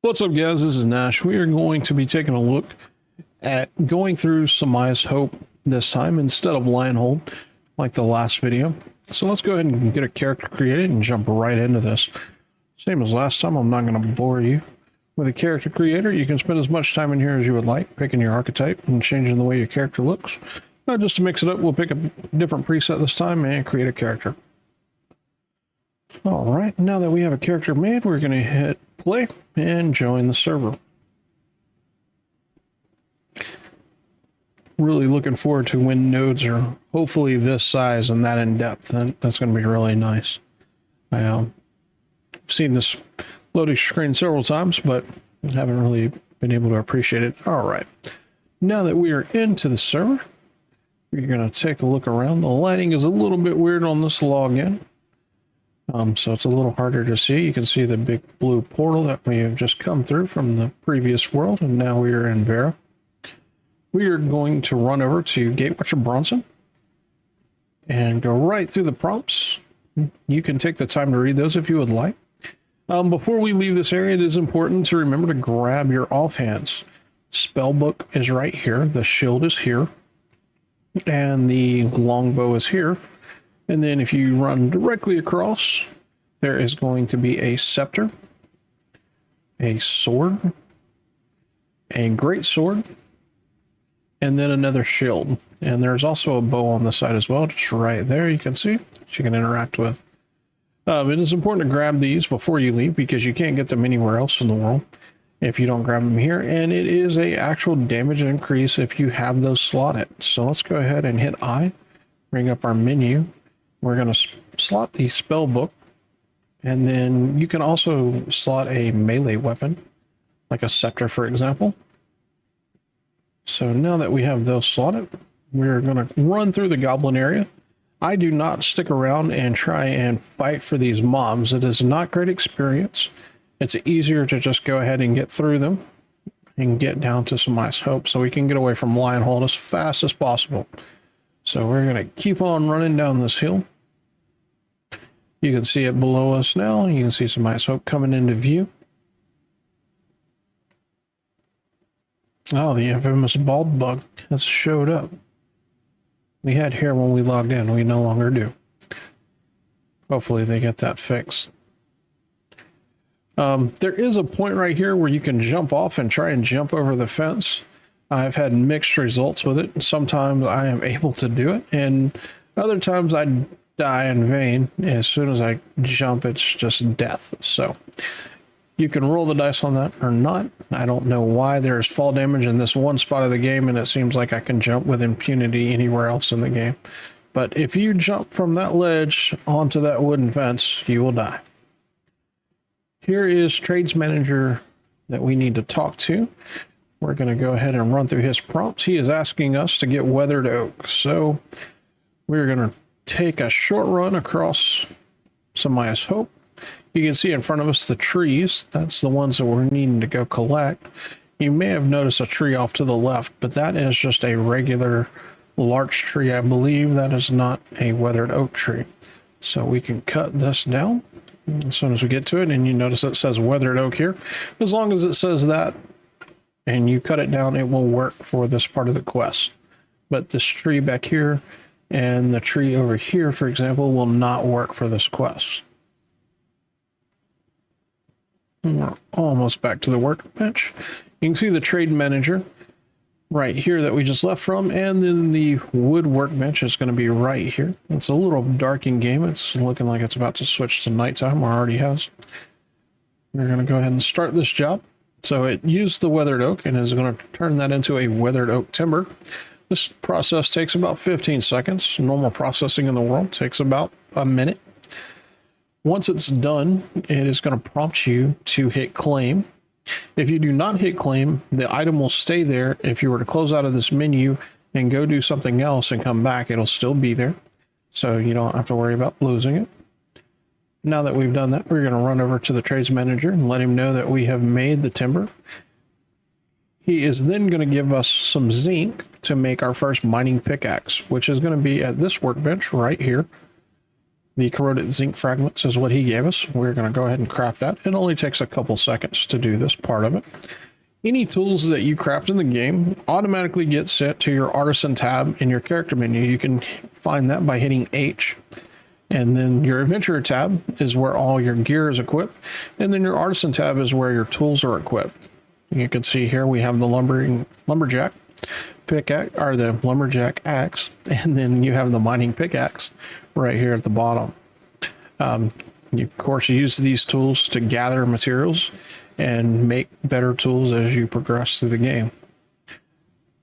What's up, guys? This is Nash. We are going to be taking a look at going through Samia's Hope this time instead of Lionhold like the last video. So let's go ahead and get a character created and jump right into this. Same as last time, I'm not going to bore you with a character creator. You can spend as much time in here as you would like, picking your archetype and changing the way your character looks. Just to mix it up, we'll pick a different preset this time and create a character. All right, now that we have a character made, we're going to hit play and join the server. Really looking forward to when nodes are hopefully this size and that in depth. That's going to be really nice. I've seen this loading screen several times, but haven't really been able to appreciate it. All right, now that we are into the server, we're going to take a look around. The lighting is a little bit weird on this login. So it's a little harder to see. You can see the big blue portal that we have just come through from the previous world, and now we are in Vera. We are going to run over to Gatewatcher Bronson and go right through the prompts. You can take the time to read those if you would like. Before we leave this area, it is important to remember to grab your offhands. Spellbook is right here, the shield is here, and the longbow is here. And then if you run directly across, there is going to be a scepter, a sword, a great sword, and then another shield. And there's also a bow on the side as well, just right there you can see, that you can interact with. It is important to grab these before you leave because you can't get them anywhere else in the world if you don't grab them here. And it is a actual damage increase if you have those slotted. So let's go ahead and hit I, bring up our menu. We're going to slot the spell book, and then you can also slot a melee weapon, like a scepter, for example. So now that we have those slotted, we're going to run through the goblin area. I do not stick around and try and fight for these mobs. It is not great experience. It's easier to just go ahead and get through them and get down to Samia's Hope so we can get away from Lionhold as fast as possible. So we're going to keep on running down this hill. You can see it below us now. You can see Samia's Hope coming into view. Oh, the infamous bald bug has showed up. We had hair when we logged in. We no longer do. Hopefully they get that fixed. There is a point right here where you can jump off and try and jump over the fence. I've had mixed results with it. Sometimes I am able to do it, and other times I die in vain. As soon as I jump, it's just death. So you can roll the dice on that or not. I don't know why there's fall damage in this one spot of the game, and it seems like I can jump with impunity anywhere else in the game. But if you jump from that ledge onto that wooden fence, you will die. Here is Trades Manager that we need to talk to. We're going to go ahead and run through his prompts. He is asking us to get weathered oak. So we're going to take a short run across Samia's Hope. You can see in front of us the trees. That's the ones that we're needing to go collect. You may have noticed a tree off to the left, but that is just a regular larch tree. I believe that is not a weathered oak tree. So we can cut this down as soon as we get to it. And you notice it says weathered oak here. As long as it says that and you cut it down, it will work for this part of the quest. But this tree back here and the tree over here, for example, will not work for this quest. And we're almost back to the workbench. You can see the trade manager right here that we just left from, and then the wood workbench is going to be right here. It's a little dark in game. It's looking like it's about to switch to nighttime, or already has. We're going to go ahead and start this job. So it used the weathered oak and is going to turn that into a weathered oak timber. This process takes about 15 seconds. Normal processing in the world takes about a minute. Once it's done, it is going to prompt you to hit claim. If you do not hit claim, the item will stay there. If you were to close out of this menu and go do something else and come back, it'll still be there. So you don't have to worry about losing it. Now that we've done that, we're going to run over to the trades manager and let him know that we have made the timber. He is then going to give us some zinc to make our first mining pickaxe, which is going to be at this workbench right here. The corroded zinc fragments is what he gave us. We're going to go ahead and craft that. It only takes a couple seconds to do this part of it. Any tools that you craft in the game automatically get sent to your artisan tab in your character menu. You can find that by hitting H. And then your adventurer tab is where all your gear is equipped. And then your artisan tab is where your tools are equipped. You can see here we have the lumberjack pickaxe, or the lumberjack axe, and then you have the mining pickaxe right here at the bottom. You of course use these tools to gather materials and make better tools as you progress through the game.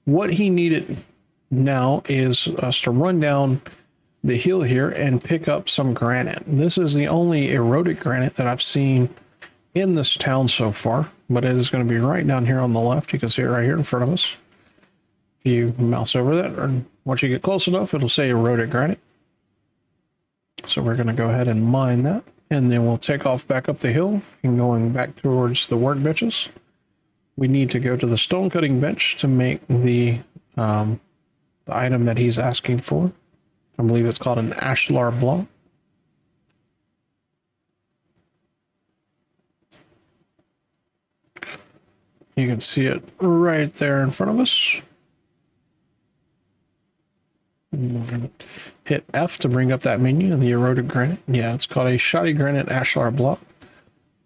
What he needed now is us to run down the hill here and pick up some granite. This is the only eroded granite that I've seen in this town so far, but it is going to be right down here on the left. You can see it right here in front of us. If you mouse over that, or once you get close enough, it'll say eroded granite. So we're going to go ahead and mine that, and then we'll take off back up the hill and going back towards the workbenches. We need to go to the stone cutting bench to make the item that he's asking for. I believe it's called an ashlar block. You can see it right there in front of us. Hit F to bring up that menu and the eroded granite. Yeah, it's called a shoddy granite ashlar block.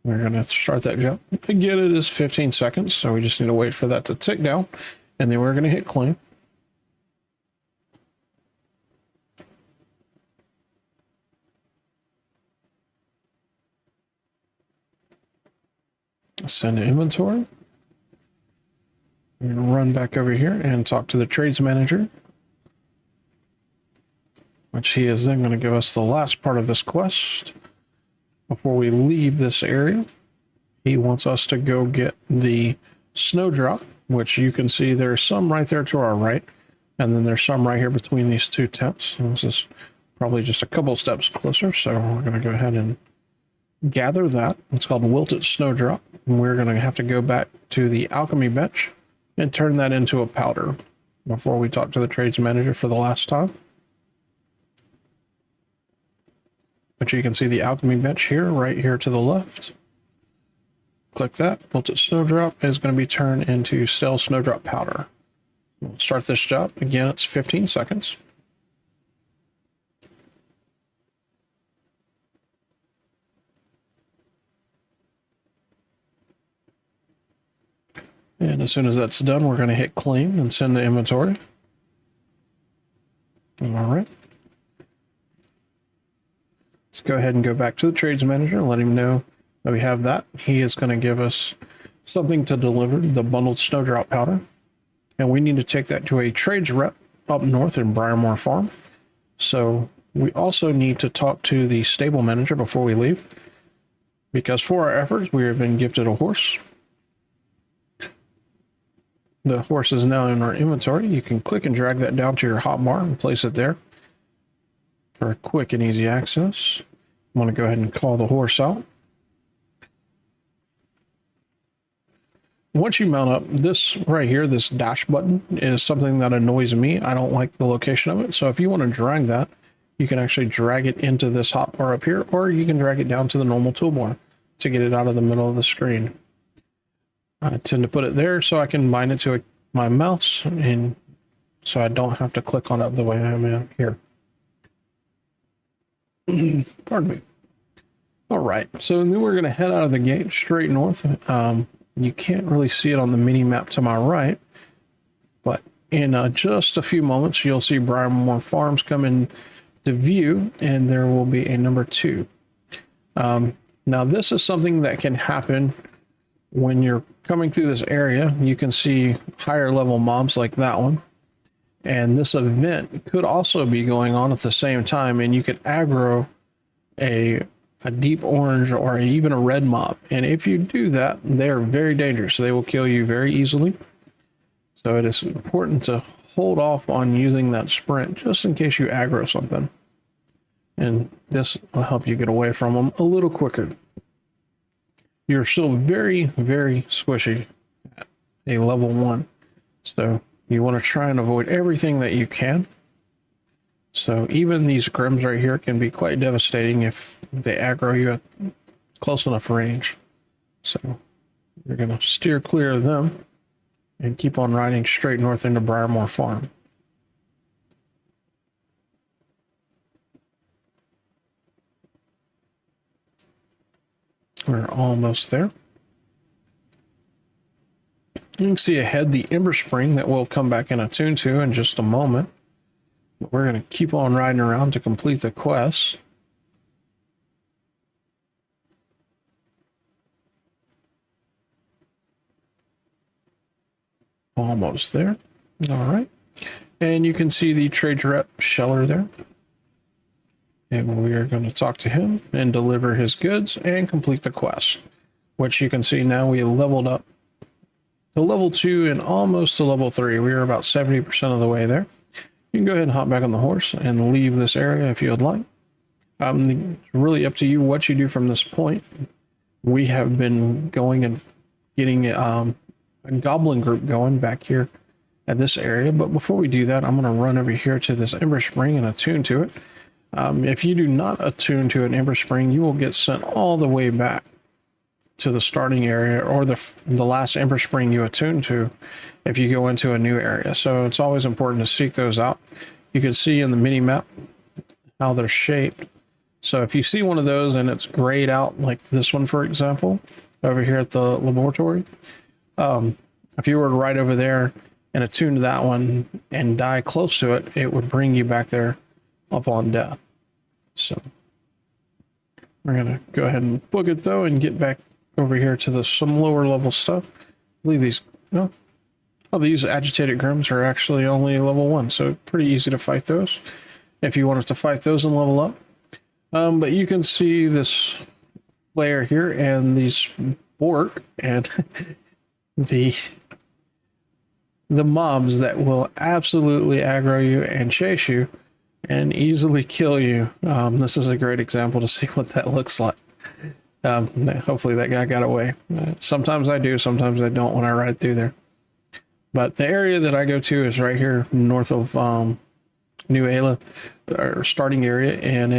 We're going to start that job. Again, it is 15 seconds, so we just need to wait for that to tick down. And then we're going to hit claim. Send to inventory. We're going to run back over here and talk to the trades manager, which he is then going to give us the last part of this quest. Before we leave this area, he wants us to go get the snowdrop, which you can see there's some right there to our right, and then there's some right here between these two tents. And this is probably just a couple steps closer, so we're going to go ahead and gather that. It's called wilted snowdrop. And we're going to have to go back to the alchemy bench and turn that into a powder before we talk to the trades manager for the last time. But you can see the alchemy bench here, right here to the left. Click that. Wilted snowdrop is going to be turned into stale snowdrop powder. We'll start this job. Again, it's 15 seconds. And as soon as that's done, we're going to hit claim and send to inventory. All right. Let's go ahead and go back to the trades manager and let him know that we have that. He is going to give us something to deliver, the bundled snowdrop powder. And we need to take that to a trades rep up north in Briarmore Farm. So we also need to talk to the stable manager before we leave, because for our efforts, we have been gifted a horse. The horse is now in our inventory. You can click and drag that down to your hotbar and place it there for quick and easy access. I'm going to go ahead and call the horse out. Once you mount up, this right here, this dash button, is something that annoys me. I don't like the location of it. So if you want to drag that, you can actually drag it into this hotbar up here, or you can drag it down to the normal toolbar to get it out of the middle of the screen. I tend to put it there so I can bind it to my mouse, and so I don't have to click on it the way I am in here. Pardon me. All right, so then we're going to head out of the gate straight north. You can't really see it on the mini map to my right, but in just a few moments, you'll see Briarmore Farms come in to view, and there will be a number 2. Now, this is something that can happen when you're coming through this area. You can see higher level mobs like that one. And this event could also be going on at the same time, and you could aggro a deep orange or even a red mob. And if you do that, they are very dangerous. They will kill you very easily. So it is important to hold off on using that sprint just in case you aggro something. And this will help you get away from them a little quicker. You're still very, very squishy at a level 1. So you want to try and avoid everything that you can. So even these Grims right here can be quite devastating if they aggro you at close enough range. So you're going to steer clear of them and keep on riding straight north into Briarmore Farm. We're almost there. You can see ahead the Ember Spring that we'll come back and attune to in just a moment. But we're going to keep on riding around to complete the quest. Almost there. All right. And you can see the trade rep Scheller there. And we are going to talk to him and deliver his goods and complete the quest, which you can see now we leveled up to level 2 and almost to level 3. We are about 70% of the way there. You can go ahead and hop back on the horse and leave this area if you would like. It's really up to you what you do from this point. We have been going and getting a goblin group going back here at this area. But before we do that, I'm going to run over here to this Ember Spring and attune to it. If you do not attune to an Ember Spring, you will get sent all the way back to the starting area or the last Ember Spring you attune to if you go into a new area. So it's always important to seek those out. You can see in the mini map how they're shaped. So if you see one of those and it's grayed out, like this one, for example, over here at the laboratory, if you were right over there and attune to that one and die close to it, it would bring you back there upon death. So we're going to go ahead and book it though and get back over here to some lower level stuff. I believe these, these agitated Grims are actually only level 1, so pretty easy to fight those if you wanted to fight those and level up. But you can see this flare here and these Bork and the mobs that will absolutely aggro you and chase you and easily kill you. This is a great example to see what that looks like. Hopefully that guy got away. Sometimes I do, sometimes I don't when I ride through there. But the area that I go to is right here north of New Ayla, our starting area, and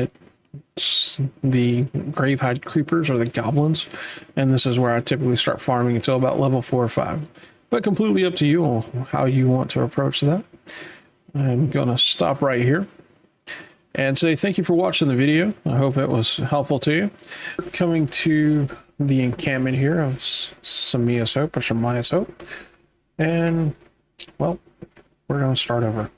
it's the Gravehide Creepers or the Goblins. And this is where I typically start farming until about level 4 or 5. But completely up to you on how you want to approach that. I'm going to stop right here and say thank you for watching the video. I hope it was helpful to you. Coming to the encampment here of Samia's Hope or Samia's Hope. And, well, we're going to start over.